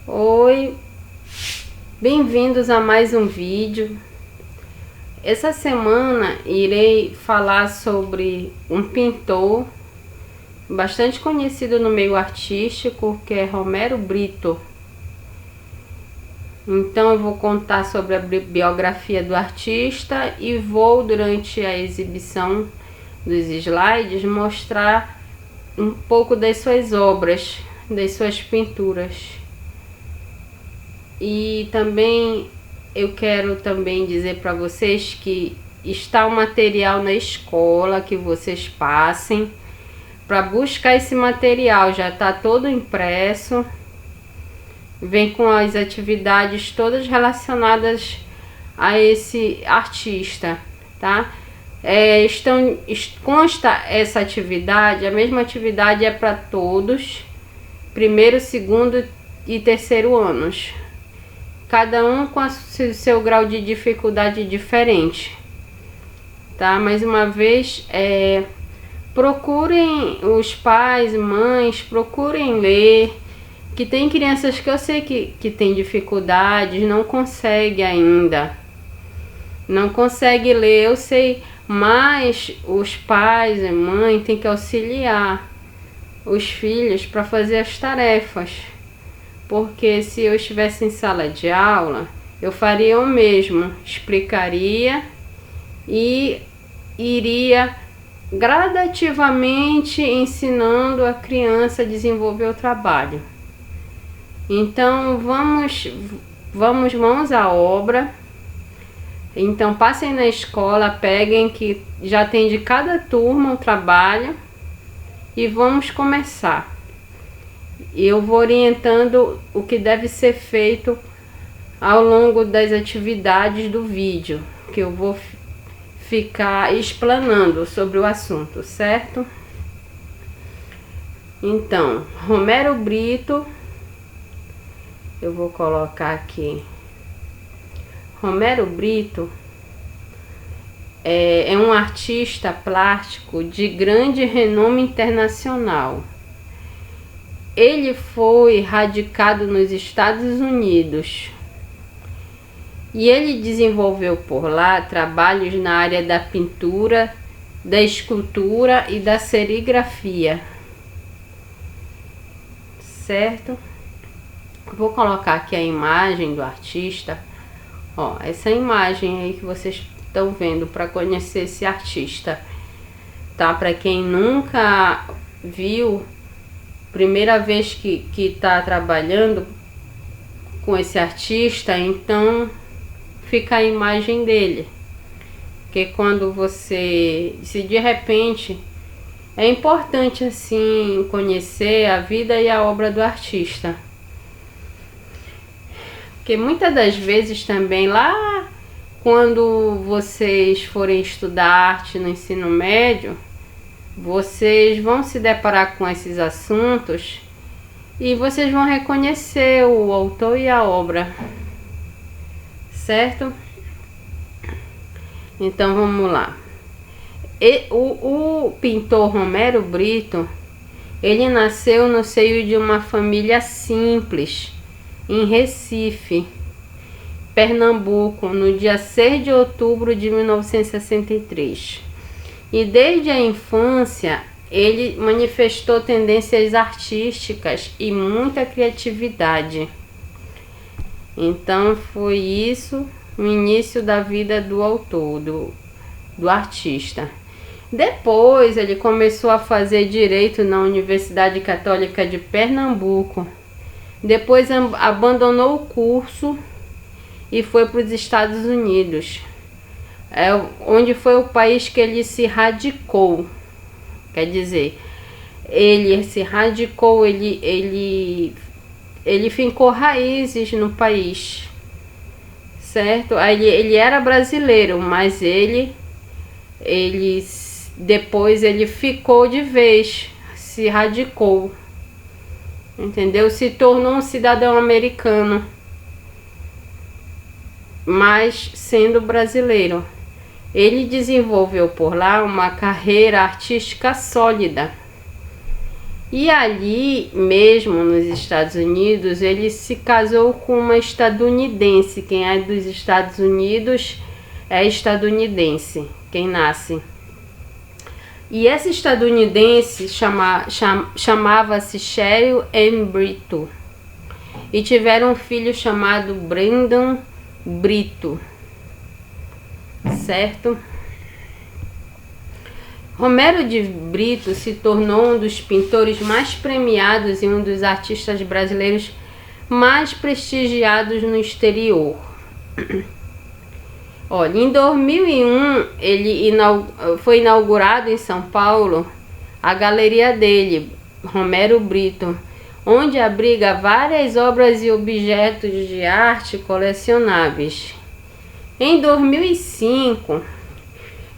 Oi, bem-vindos a mais um vídeo. Essa semana irei falar sobre um pintor bastante conhecido no meio artístico, que é Romero Britto. Então eu vou contar sobre a biografia do artista e vou, durante a exibição dos slides, mostrar um pouco das suas obras, das suas pinturas. E também eu quero dizer para vocês que está o material na escola, que vocês passem para buscar esse material. Já está todo impresso, vem com as atividades todas relacionadas a esse artista, tá? Consta essa atividade, a mesma atividade é para todos, primeiro, segundo e terceiro anos. Cada um com seu grau de dificuldade diferente, tá? Mais uma vez, procurem os pais, mães, procurem ler, que tem crianças que eu sei que tem dificuldades, não consegue ainda, não consegue ler, eu sei, mas os pais e mãe tem que auxiliar os filhos para fazer as tarefas. Porque se eu estivesse em sala de aula, eu faria o mesmo, explicaria e iria gradativamente ensinando a criança a desenvolver o trabalho. Então vamos mãos à obra. Então passem na escola, peguem que já tem de cada turma o trabalho e vamos começar. Eu vou orientando o que deve ser feito ao longo das atividades do vídeo, que eu vou ficar explanando sobre o assunto, certo? Então, Romero Britto, eu vou colocar aqui. Romero Britto é um artista plástico de grande renome internacional. Ele foi radicado nos Estados Unidos e ele desenvolveu por lá trabalhos na área da pintura, da escultura e da serigrafia, certo? Vou colocar aqui a imagem do artista, ó, essa imagem aí que vocês estão vendo para conhecer esse artista, tá? Para quem nunca viu, primeira vez que está trabalhando com esse artista, então fica a imagem dele. Porque quando se de repente, é importante assim conhecer a vida e a obra do artista. Porque muitas das vezes também lá, quando vocês forem estudar arte no ensino médio, vocês vão se deparar com esses assuntos e vocês vão reconhecer o autor e a obra, certo? Então vamos lá. O pintor Romero Britto, ele nasceu no seio de uma família simples em Recife, Pernambuco, no dia 6 de outubro de 1963. E desde a infância ele manifestou tendências artísticas e muita criatividade. Então foi isso o início da vida do autor, do artista. Depois ele começou a fazer direito na Universidade Católica de Pernambuco. Depois abandonou o curso e foi para os Estados Unidos, onde foi o país que ele se radicou. Quer dizer, ele se radicou, ele fincou raízes no país, certo? Ele era brasileiro, mas depois ele ficou de vez, se radicou, entendeu? Se tornou um cidadão americano, mas sendo brasileiro. Ele desenvolveu por lá uma carreira artística sólida E ali mesmo nos Estados Unidos, ele se casou com uma estadunidense. Quem é dos Estados Unidos é estadunidense, quem nasce. E essa estadunidense chamava-se Cheryl Ann Brito. E tiveram um filho chamado Brandon Brito. Certo? Romero de Brito se tornou um dos pintores mais premiados e um dos artistas brasileiros mais prestigiados no exterior. Olha, em 2001 foi inaugurado em São Paulo a galeria dele, Romero Brito, onde abriga várias obras e objetos de arte colecionáveis. Em 2005,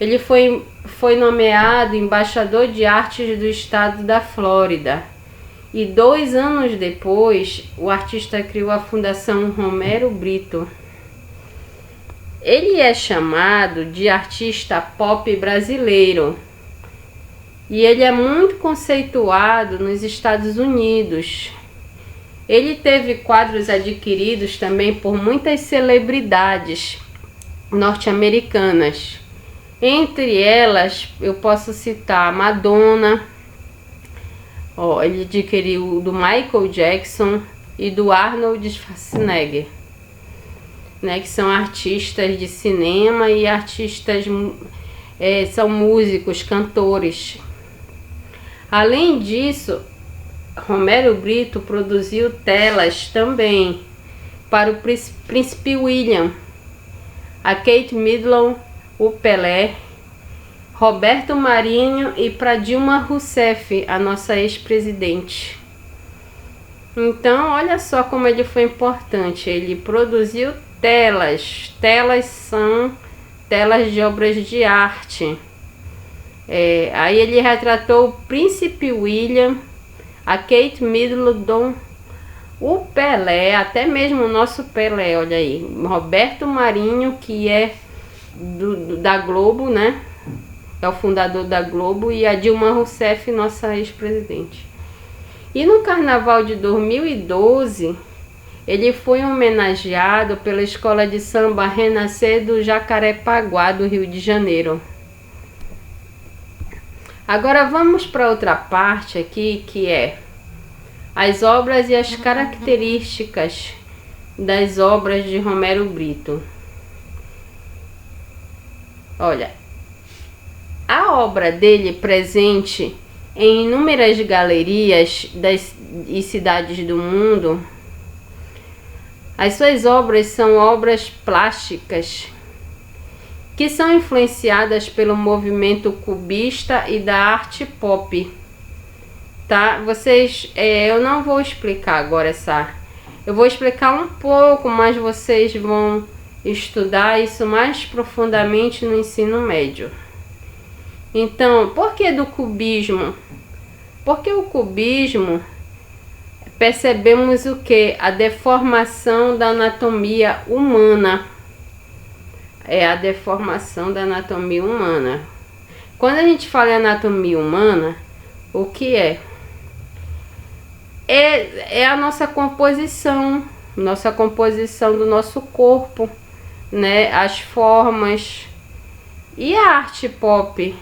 ele foi nomeado embaixador de artes do estado da Flórida. E 2 anos depois, o artista criou a Fundação Romero Brito. Ele é chamado de artista pop brasileiro. E ele é muito conceituado nos Estados Unidos. Ele teve quadros adquiridos também por muitas celebridades norte-americanas. Entre elas, eu posso citar Madonna, ele adquiriu do Michael Jackson e do Arnold Schwarzenegger, né, que são artistas de cinema e artistas, são músicos, cantores. Além disso, Romero Brito produziu telas também para o Príncipe William, a Kate Middleton, o Pelé, Roberto Marinho e para Dilma Rousseff, a nossa ex-presidente. Então, olha só como ele foi importante. Ele produziu telas. Telas são telas de obras de arte. Aí ele retratou o Príncipe William, a Kate Middleton, o Pelé, até mesmo o nosso Pelé, olha aí, Roberto Marinho, que é da Globo, né? É o fundador da Globo, e a Dilma Rousseff, nossa ex-presidente. E no Carnaval de 2012, ele foi homenageado pela Escola de Samba Renascer do Jacarepaguá, do Rio de Janeiro. Agora vamos para outra parte aqui, que é as obras e as características das obras de Romero Brito. Olha, a obra dele presente em inúmeras galerias e cidades do mundo. As suas obras são obras plásticas que são influenciadas pelo movimento cubista e da arte pop. Tá? Eu não vou explicar agora eu vou explicar um pouco, mas vocês vão estudar isso mais profundamente no ensino médio. Então, por que do cubismo? Porque o cubismo, percebemos o que? A deformação da anatomia humana. É a deformação da anatomia humana. Quando a gente fala em anatomia humana, o que é? É a nossa composição do nosso corpo, né? As formas. E a arte pop,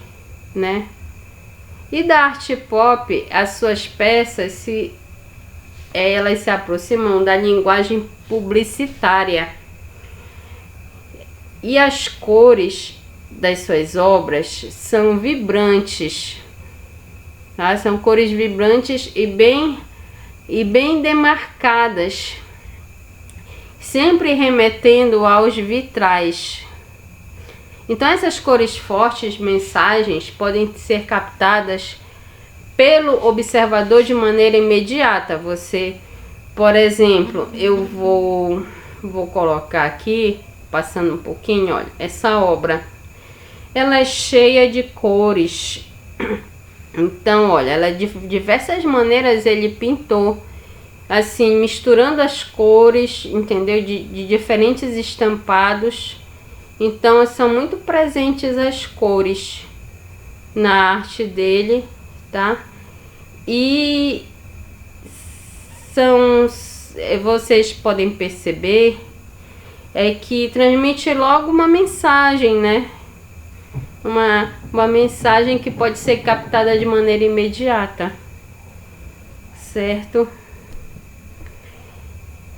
né? E da arte pop, as suas peças elas se aproximam da linguagem publicitária. E as cores das suas obras são vibrantes, tá? São cores vibrantes e bem demarcadas, sempre remetendo aos vitrais. Então essas cores fortes, mensagens, podem ser captadas pelo observador de maneira imediata. Você, por exemplo, eu vou colocar aqui, passando um pouquinho, olha, essa obra, ela é cheia de cores. Então, olha, ela de diversas maneiras ele pintou, assim, misturando as cores, entendeu? De diferentes estampados. Então, são muito presentes as cores na arte dele, tá? E vocês podem perceber que transmite logo uma mensagem, né? Uma mensagem que pode ser captada de maneira imediata, certo?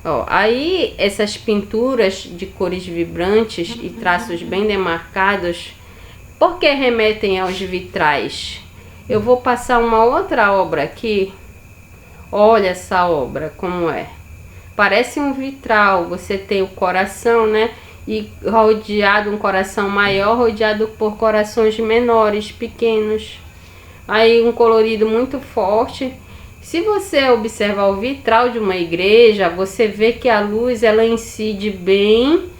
Ó, aí essas pinturas de cores vibrantes e traços bem demarcados, por que remetem aos vitrais? Eu vou passar uma outra obra aqui. Olha essa obra como é. Parece um vitral. Você tem o coração, né? E rodeado, um coração maior rodeado por corações menores, pequenos. Aí um colorido muito forte. Se você observar o vitral de uma igreja, você vê que a luz ela incide bem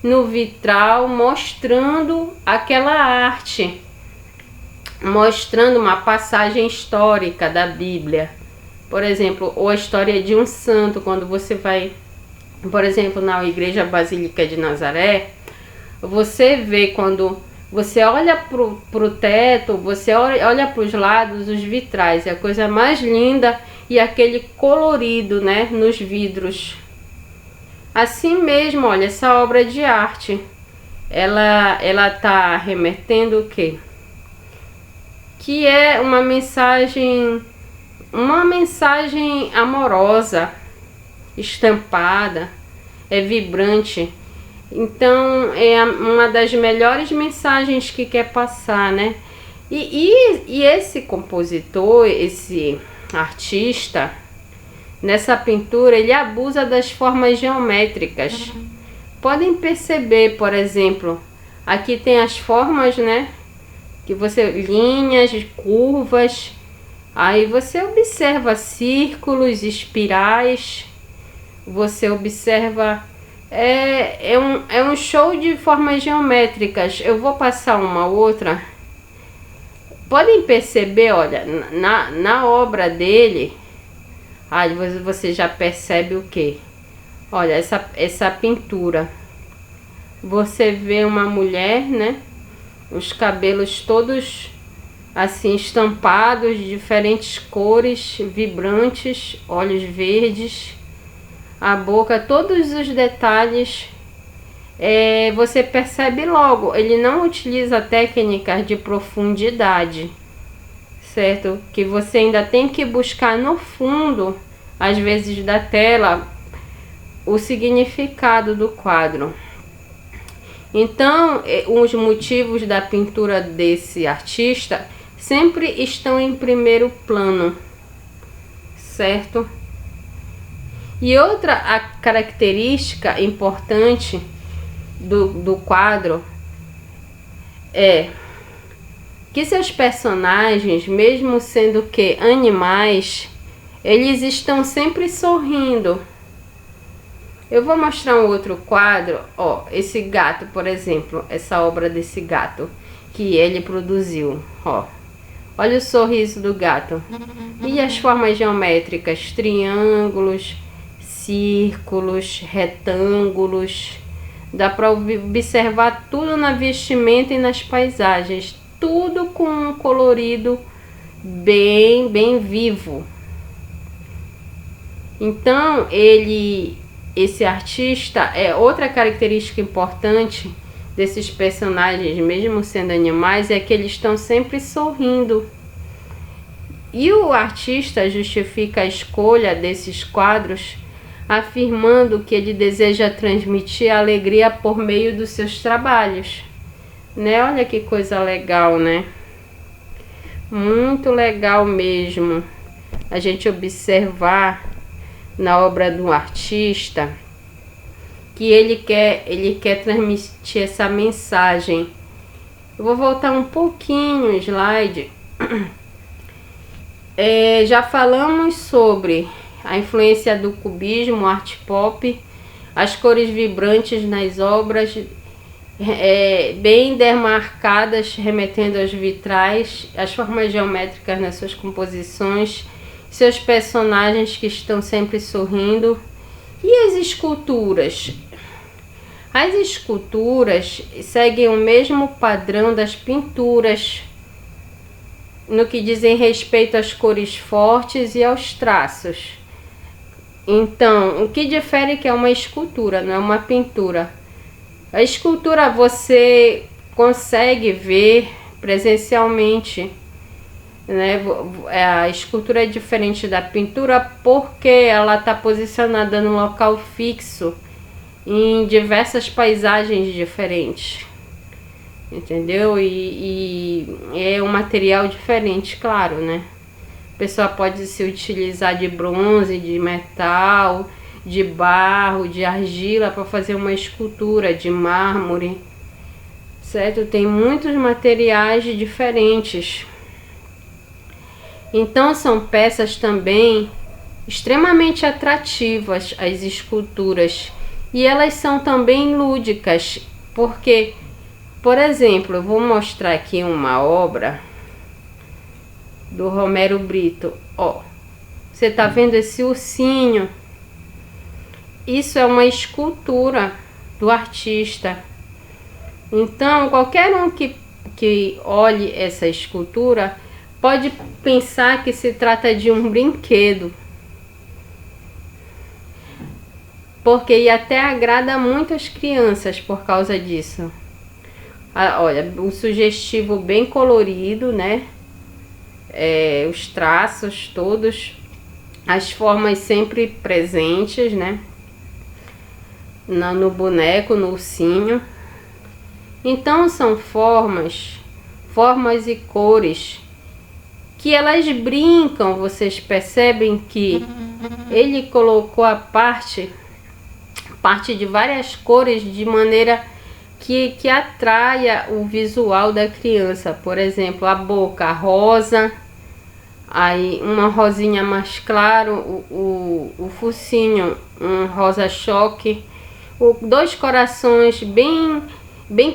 no vitral, mostrando aquela arte, mostrando uma passagem histórica da Bíblia. Por exemplo, ou a história de um santo, quando você vai, por exemplo, na Igreja Basílica de Nazaré, você vê quando você olha pro teto, você olha para os lados, os vitrais, é a coisa mais linda, e aquele colorido, né, nos vidros. Assim mesmo, olha, essa obra de arte, ela tá remetendo o quê? Que é uma mensagem amorosa, estampada, é vibrante. Então é uma das melhores mensagens que quer passar, né? E esse compositor, esse artista, nessa pintura, ele abusa das formas geométricas. Podem perceber, por exemplo, aqui tem as formas, né? Que você, linhas, curvas. Aí você observa círculos, espirais. Você observa... É um show de formas geométricas. Eu vou passar uma outra. Podem perceber, olha, na obra dele, aí você já percebe o que? Olha, essa pintura. Você vê uma mulher, né? Os cabelos todos assim estampados de diferentes cores, vibrantes, olhos verdes. A boca, todos os detalhes, você percebe logo. Ele não utiliza técnicas de profundidade, certo? Que você ainda tem que buscar no fundo, às vezes da tela, o significado do quadro. Então, os motivos da pintura desse artista sempre estão em primeiro plano, certo? E outra característica importante do quadro é que seus personagens, mesmo sendo que animais, eles estão sempre sorrindo. Eu vou mostrar um outro quadro, ó, esse gato, por exemplo, essa obra desse gato que ele produziu, ó. Olha o sorriso do gato. E as formas geométricas, triângulos, círculos, retângulos. Dá para observar tudo na vestimenta e nas paisagens. Tudo com um colorido bem vivo. Então, esse artista, outra característica importante desses personagens, mesmo sendo animais, é que eles estão sempre sorrindo. E o artista justifica a escolha desses quadros afirmando que ele deseja transmitir alegria por meio dos seus trabalhos, né? Olha que coisa legal, né? Muito legal mesmo a gente observar na obra do artista que ele quer transmitir essa mensagem. Eu vou voltar um pouquinho o slide. Já falamos sobre a influência do cubismo, arte pop, as cores vibrantes nas obras, bem demarcadas, remetendo aos vitrais, as formas geométricas nas suas composições, seus personagens que estão sempre sorrindo. E as esculturas? As esculturas seguem o mesmo padrão das pinturas. no que dizem respeito às cores fortes e aos traços. Então, o que difere é que é uma escultura, não é uma pintura. A escultura você consegue ver presencialmente, né? A escultura é diferente da pintura porque ela está posicionada num local fixo em diversas paisagens diferentes, entendeu? E é um material diferente, claro, né? A pessoa pode se utilizar de bronze, de metal, de barro, de argila para fazer uma escultura, de mármore, certo? Tem muitos materiais diferentes. Então são peças também extremamente atrativas, as esculturas, e elas são também lúdicas, porque, por exemplo, eu vou mostrar aqui uma obra do Romero Brito. Ó, você tá vendo esse ursinho? Isso é uma escultura do artista. Então, qualquer um que olhe essa escultura pode pensar que se trata de um brinquedo, porque até agrada muitas crianças por causa disso. Olha, um sugestivo bem colorido, né? Os traços todos, as formas sempre presentes, né? No boneco, no ursinho. Então são formas e cores que elas brincam. Vocês percebem que ele colocou a parte de várias cores de maneira que atraia o visual da criança. Por exemplo, a boca rosa, aí uma rosinha mais claro, o focinho um rosa choque, dois corações bem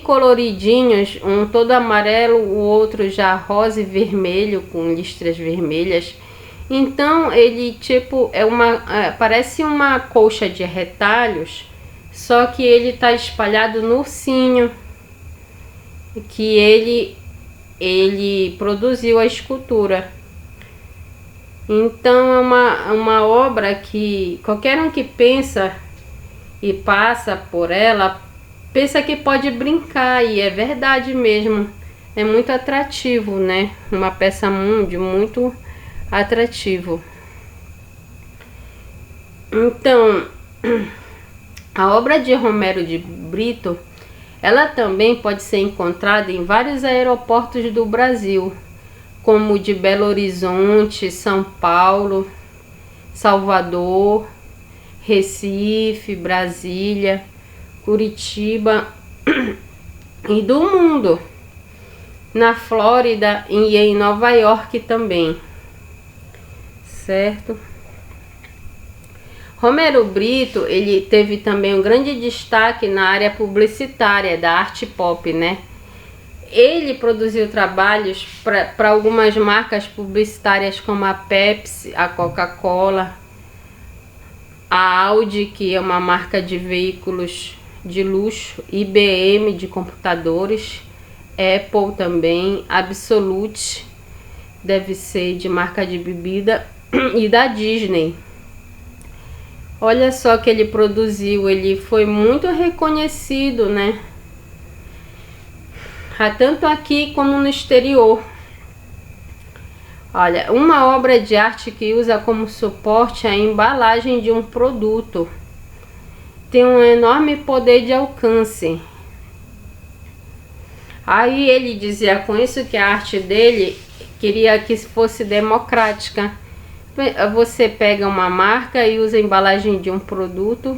coloridinhos, um todo amarelo, o outro já rosa e vermelho com listras vermelhas. Então ele tipo parece uma colcha de retalhos, só que ele tá espalhado no ursinho que ele produziu a escultura. Então é uma obra que qualquer um que pensa e passa por ela pensa que pode brincar, e é verdade mesmo. É muito atrativo, né? Uma peça muito atrativo. Então, a obra de Romero de Brito, ela também pode ser encontrada em vários aeroportos do Brasil, como o de Belo Horizonte, São Paulo, Salvador, Recife, Brasília, Curitiba e do mundo, na Flórida e em Nova York também, certo? Romero Brito, ele teve também um grande destaque na área publicitária da arte pop, né? Ele produziu trabalhos para algumas marcas publicitárias como a Pepsi, a Coca-Cola, a Audi, que é uma marca de veículos de luxo, IBM de computadores, Apple também, Absolute, deve ser de marca de bebida, e da Disney. Olha só que ele produziu, ele foi muito reconhecido, né? Tanto aqui como no exterior. Olha, uma obra de arte que usa como suporte a embalagem de um produto tem um enorme poder de alcance. Aí ele dizia com isso que a arte dele queria que fosse democrática. Você pega uma marca e usa a embalagem de um produto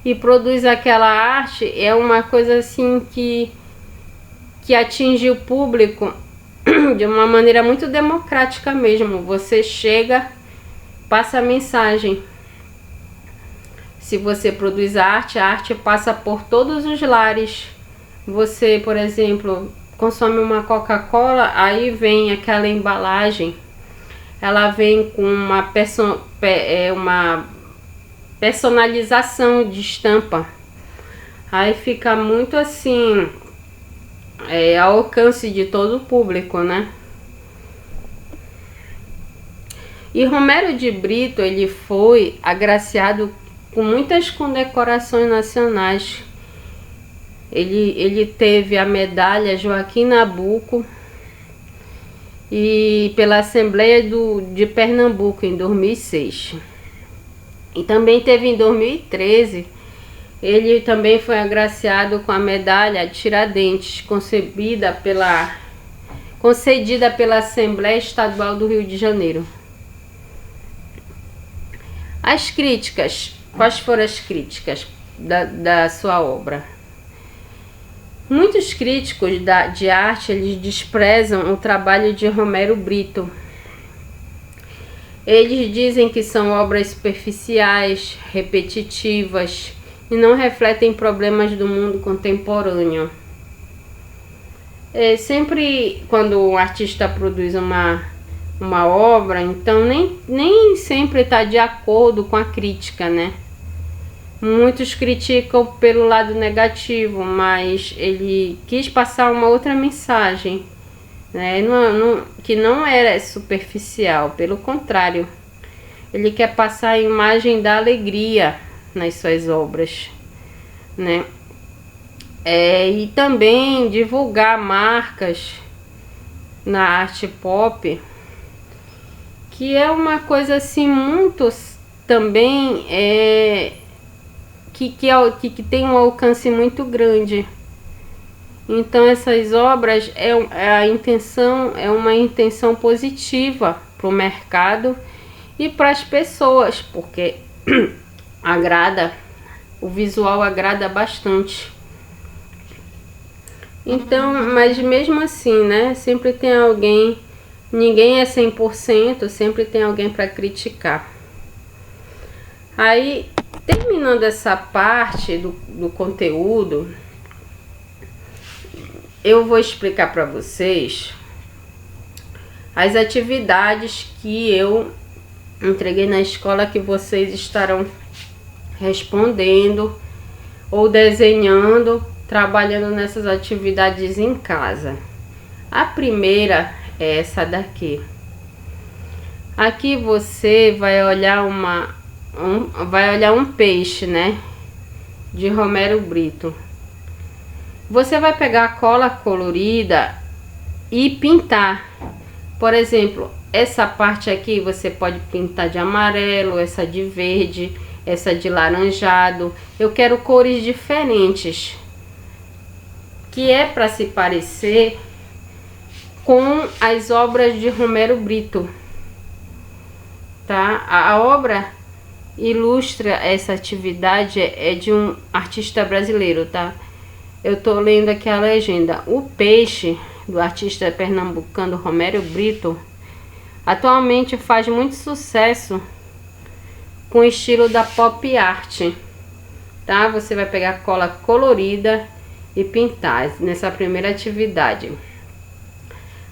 e produz aquela arte. É uma coisa assim que atinge o público de uma maneira muito democrática mesmo. Você chega, passa a mensagem. Se você produz a arte passa por todos os lares. Você, por exemplo, consome uma Coca-Cola, aí vem aquela embalagem. Ela vem com uma personalização de estampa. Aí fica muito assim, ao alcance de todo o público, né? E Romero de Brito, ele foi agraciado com muitas condecorações nacionais. Ele teve a medalha Joaquim Nabuco e pela Assembleia de Pernambuco em 2006. E também teve em 2013, ele também foi agraciado com a medalha Tiradentes, concedida pela Assembleia Estadual do Rio de Janeiro. As críticas, quais foram as críticas da sua obra? Muitos críticos de arte, eles desprezam o trabalho de Romero Brito. Eles dizem que são obras superficiais, repetitivas e não refletem problemas do mundo contemporâneo. Sempre quando o artista produz uma obra, então nem sempre está de acordo com a crítica, né? Muitos criticam pelo lado negativo, mas ele quis passar uma outra mensagem, né? Que não era superficial, pelo contrário, ele quer passar a imagem da alegria nas suas obras, né? E também divulgar marcas na arte pop, que é uma coisa assim muito também que tem um alcance muito grande. Então essas obras a intenção é uma intenção positiva para o mercado e para as pessoas, porque o visual agrada bastante. Então, mas mesmo assim, né, sempre tem alguém. Ninguém é 100%, sempre tem alguém para criticar. Aí, terminando essa parte do conteúdo, eu vou explicar para vocês as atividades que eu entreguei na escola, que vocês estarão respondendo ou desenhando, trabalhando nessas atividades em casa. A primeira é essa daqui. Aqui você vai olhar um peixe, né, de Romero Brito. Você vai pegar a cola colorida e pintar. Por exemplo, essa parte aqui você pode pintar de amarelo, essa de verde, essa de laranjado. Eu quero cores diferentes, que é para se parecer com as obras de Romero Brito, tá? A obra ilustra essa atividade, é de um artista brasileiro, tá? Eu tô lendo aqui a legenda. O peixe, do artista pernambucano Romero Brito, atualmente faz muito sucesso com o estilo da pop art, tá? Você vai pegar cola colorida e pintar nessa primeira atividade.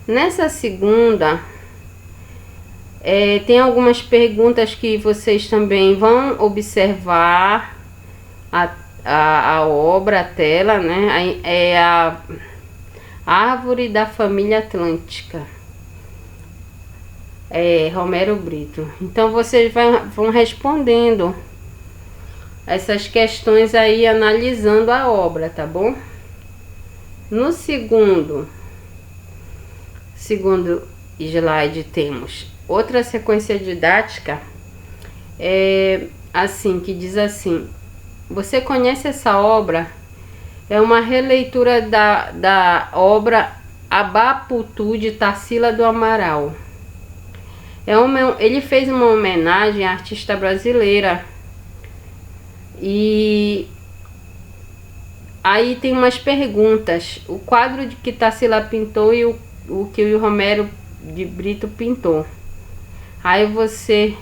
Nessa segunda, tem algumas perguntas que vocês também vão observar a obra, a tela, né? É a Árvore da Família Atlântica, Romero Brito. Então vocês vão respondendo essas questões aí, analisando a obra, tá bom? No segundo slide temos outra sequência didática, assim, que diz assim: você conhece essa obra? É uma releitura da obra Abaputu de Tarsila do Amaral. Ele fez uma homenagem à artista brasileira. E aí tem umas perguntas. O quadro que Tarsila pintou e o que o Romero de Brito pintou. Aí você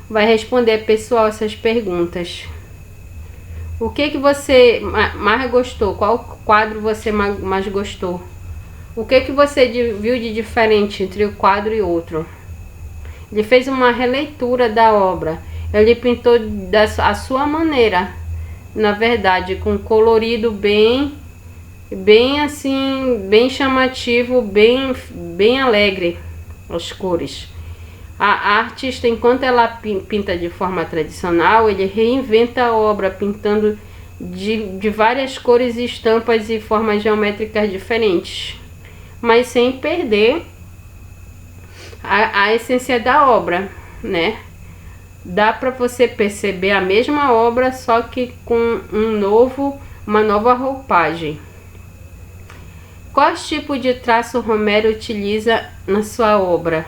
vai responder, pessoal, essas perguntas. O que você mais gostou? Qual quadro você mais gostou? O que você viu de diferente entre o quadro e outro? Ele fez uma releitura da obra. Ele pintou a sua maneira, na verdade, com colorido bem bem assim, bem chamativo, bem alegre as cores. A artista, enquanto ela pinta de forma tradicional, ele reinventa a obra, pintando de várias cores, estampas e formas geométricas diferentes, mas sem perder a essência da obra, né? Dá para você perceber a mesma obra, só que com uma nova roupagem. Quais tipos de traço Romero utiliza na sua obra?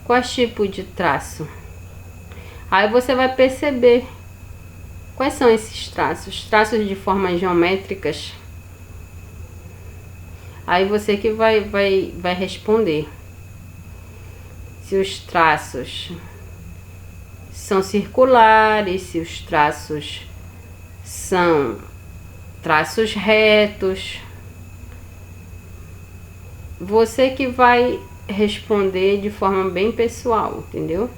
Quais tipos de traço? Aí você vai perceber quais são esses traços. Traços de formas geométricas. Aí você que vai responder. Se os traços são circulares, se os traços são traços retos. Você que vai responder de forma bem pessoal, entendeu?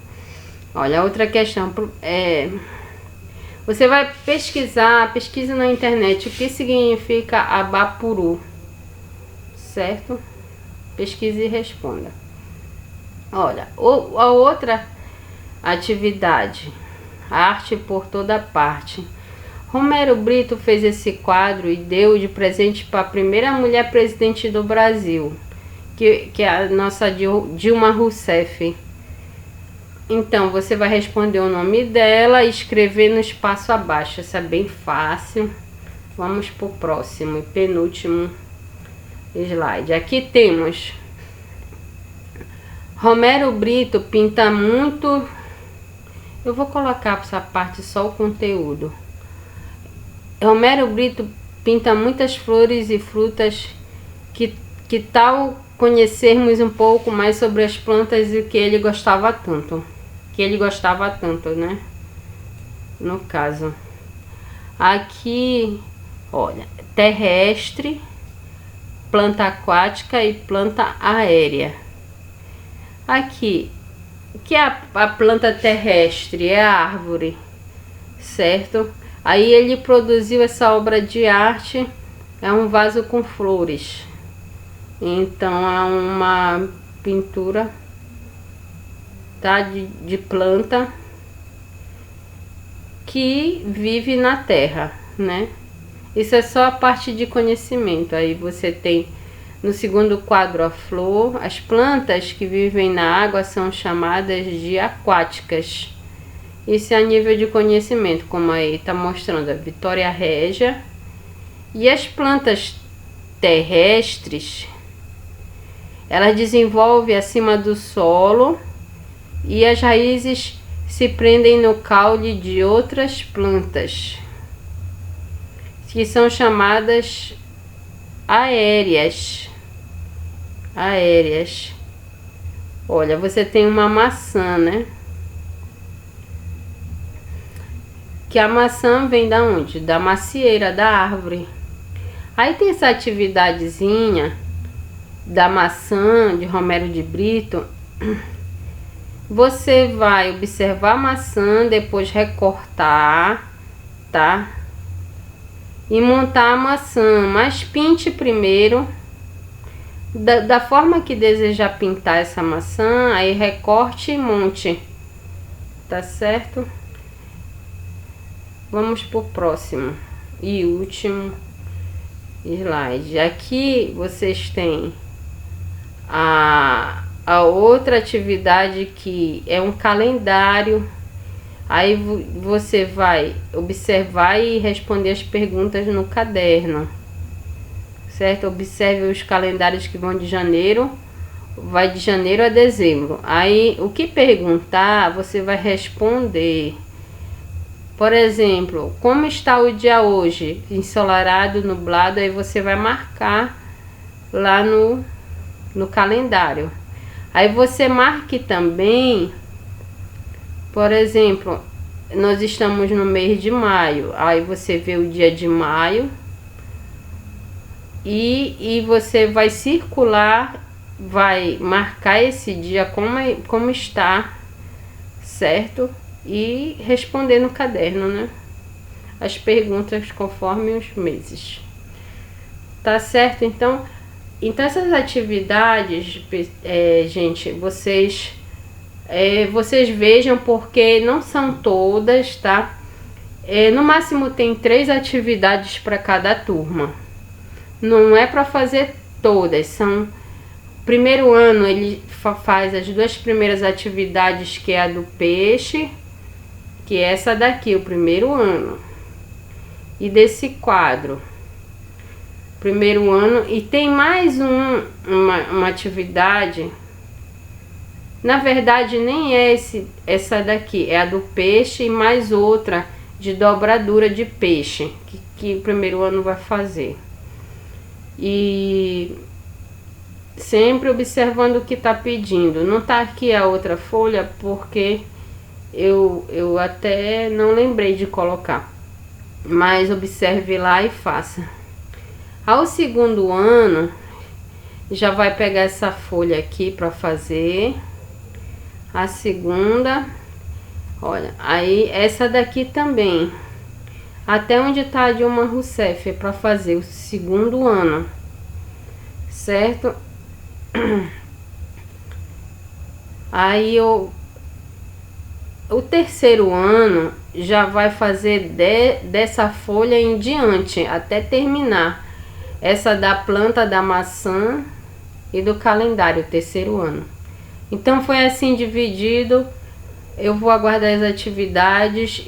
Olha, outra questão você vai pesquisa na internet o que significa Abapuru, certo? Pesquise e responda. Olha, a outra atividade, arte por toda parte. Romero Brito fez esse quadro e deu de presente para a primeira mulher presidente do Brasil, que é a nossa Dilma Rousseff. Então, você vai responder o nome dela e escrever no espaço abaixo. Isso é bem fácil. Vamos para o próximo e penúltimo slide. Aqui temos Romero Brito pinta muito. Eu vou colocar essa parte só o conteúdo. Romero Brito pinta muitas flores e frutas. Que tal conhecermos um pouco mais sobre as plantas e que ele gostava tanto? Né? No caso. Aqui, olha, terrestre, planta aquática e planta aérea. Aqui, o que é a planta terrestre? É a árvore, certo? Aí ele produziu essa obra de arte, é um vaso com flores. Então é uma pintura, tá, de planta que vive na terra, né? Isso é só a parte de conhecimento. Aí você tem no segundo quadro a flor. As plantas que vivem na água são chamadas de aquáticas. Isso é a nível de conhecimento, como aí está mostrando a Vitória Régia. E as plantas terrestres, elas desenvolvem acima do solo e as raízes se prendem no caule de outras plantas, que são chamadas aéreas. Olha, você tem uma maçã, né? Que a maçã vem da onde? Da macieira da árvore. Aí tem essa atividadezinha da maçã de Romero de Brito. Você vai observar a maçã, depois recortar, tá? E montar a maçã, mas pinte primeiro da forma que desejar pintar essa maçã, aí recorte e monte, tá certo? Vamos pro próximo e último slide. Aqui vocês têm a outra atividade, que é um calendário. Aí você vai observar e responder as perguntas no caderno, certo? Observe os calendários que vão de janeiro, vai de janeiro a dezembro. Aí o que perguntar, você vai responder. Por exemplo, como está o dia hoje? Ensolarado, nublado. Aí você vai marcar lá no calendário. Aí você marque também, por exemplo, nós estamos no mês de maio. Aí você vê o dia de maio e você vai circular, vai marcar esse dia como está, certo? E responder no caderno, né? As perguntas conforme os meses. Tá certo? Então essas atividades, gente, vocês vejam, porque não são todas, tá? No máximo tem 3 atividades para cada turma. Não é para fazer todas. São primeiro ano ele faz as 2 primeiras atividades, que é a do peixe, que é essa daqui, o primeiro ano. E desse quadro, primeiro ano, e tem mais uma atividade. Na verdade nem é essa daqui, é a do peixe, e mais outra de dobradura de peixe, que o primeiro ano vai fazer. E sempre observando o que tá pedindo. Não tá aqui a outra folha porque eu até não lembrei de colocar, mas observe lá e faça. Ao segundo ano, já vai pegar essa folha aqui para fazer a segunda. Olha, aí essa daqui também, até onde tá a Dilma Rousseff, é para fazer o segundo ano, certo? Aí o terceiro ano já vai fazer dessa folha em diante, até terminar essa da planta da maçã e do calendário, terceiro ano. Então foi assim dividido. Eu vou aguardar as atividades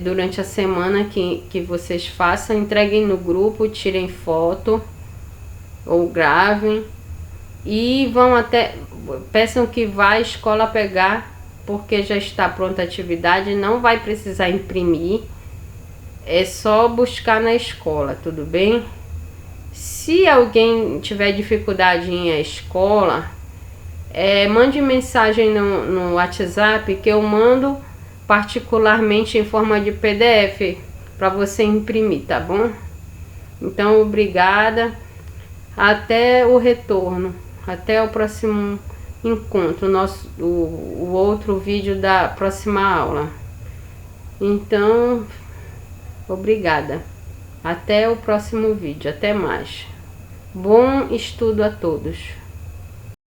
durante a semana que vocês façam. Entreguem no grupo, tirem foto ou gravem. E peçam que vá à escola pegar, porque já está pronta a atividade. Não vai precisar imprimir. É só buscar na escola, tudo bem? Se alguém tiver dificuldade em ir à escola, mande mensagem no WhatsApp, que eu mando particularmente em forma de PDF para você imprimir, tá bom? Então, obrigada. Até o retorno. Até o próximo encontro, o outro vídeo da próxima aula. Então, obrigada. Até o próximo vídeo. Até mais. Bom estudo a todos.